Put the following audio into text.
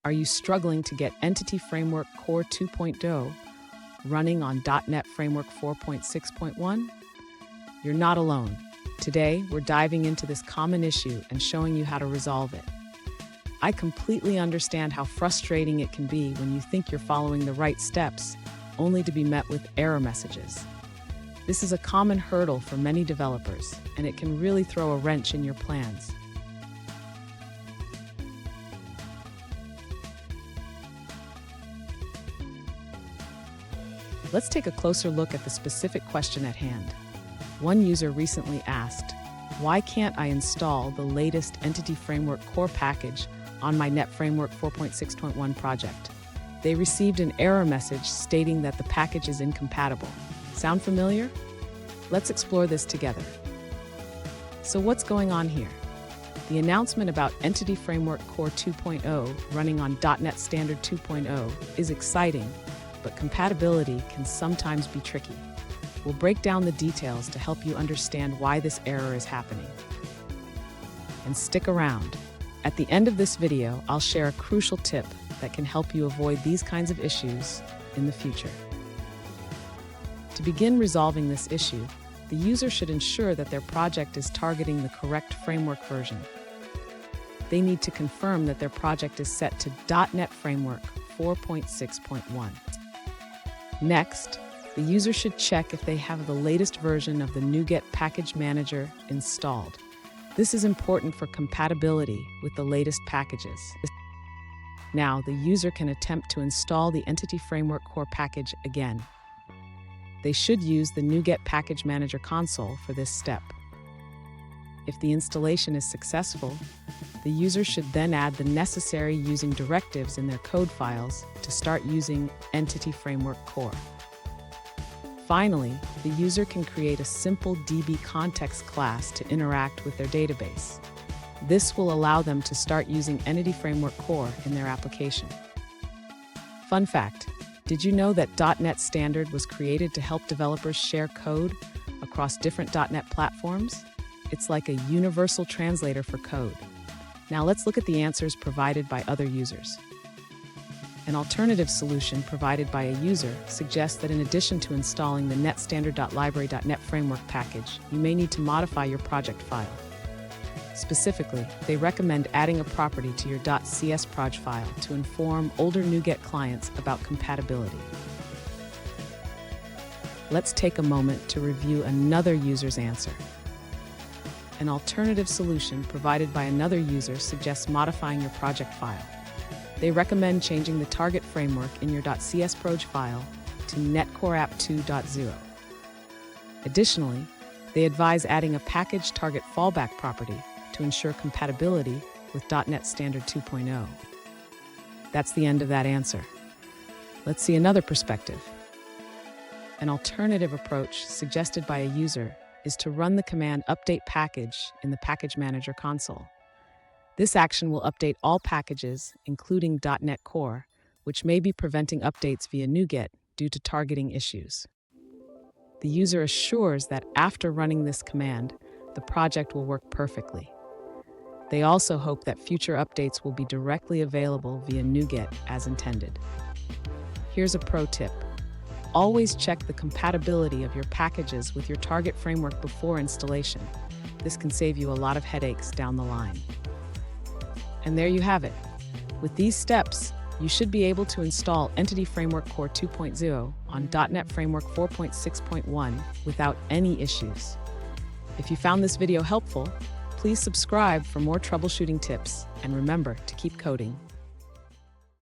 Are you struggling to get Entity Framework Core 2.0 running on .NET Framework 4.6.1? You're not alone. Today, we're diving into this common issue and showing you how to resolve it. I completely understand how frustrating it can be when you think you're following the right steps, only to be met with error messages. This is a common hurdle for many developers, and it can really throw a wrench in your plans. Let's take a closer look at the specific question at hand. One user recently asked, "Why can't I install the latest Entity Framework Core package on my .NET Framework 4.6.1 project?" They received an error message stating that the package is incompatible. Sound familiar? Let's explore this together. So what's going on here? The announcement about Entity Framework Core 2.0 running on .NET Standard 2.0 is exciting, but compatibility can sometimes be tricky. We'll break down the details to help you understand why this error is happening. And stick around. At the end of this video, I'll share a crucial tip that can help you avoid these kinds of issues in the future. To begin resolving this issue, the user should ensure that their project is targeting the correct framework version. They need to confirm that their project is set to .NET Framework 4.6.1. Next, the user should check if they have the latest version of the NuGet Package Manager installed. This is important for compatibility with the latest packages. Now, the user can attempt to install the Entity Framework Core package again. They should use the NuGet Package Manager console for this step. If the installation is successful, the user should then add the necessary using directives in their code files to start using Entity Framework Core. Finally, the user can create a simple DB context class to interact with their database. This will allow them to start using Entity Framework Core in their application. Fun fact, did you know that .NET Standard was created to help developers share code across different .NET platforms? It's like a universal translator for code. Now let's look at the answers provided by other users. An alternative solution provided by a user suggests that in addition to installing the netstandard.library.net framework package, you may need to modify your project file. Specifically, they recommend adding a property to your .csproj file to inform older NuGet clients about compatibility. Let's take a moment to review another user's answer. An alternative solution provided by another user suggests modifying your project file. They recommend changing the target framework in your .csproj file to netcoreapp 2.0. Additionally, they advise adding a package target fallback property to ensure compatibility with .NET Standard 2.0. That's the end of that answer. Let's see another perspective. An alternative approach suggested by a user is to run the command update package in the Package Manager console. This action will update all packages, including .NET Core, which may be preventing updates via NuGet due to targeting issues. The user assures that after running this command, the project will work perfectly. They also hope that future updates will be directly available via NuGet as intended. Here's a pro tip. Always check the compatibility of your packages with your target framework before installation. This can save you a lot of headaches down the line. And there you have it. With these steps, you should be able to install Entity Framework Core 2.0 on .NET Framework 4.6.1 without any issues. If you found this video helpful, please subscribe for more troubleshooting tips, and remember to keep coding.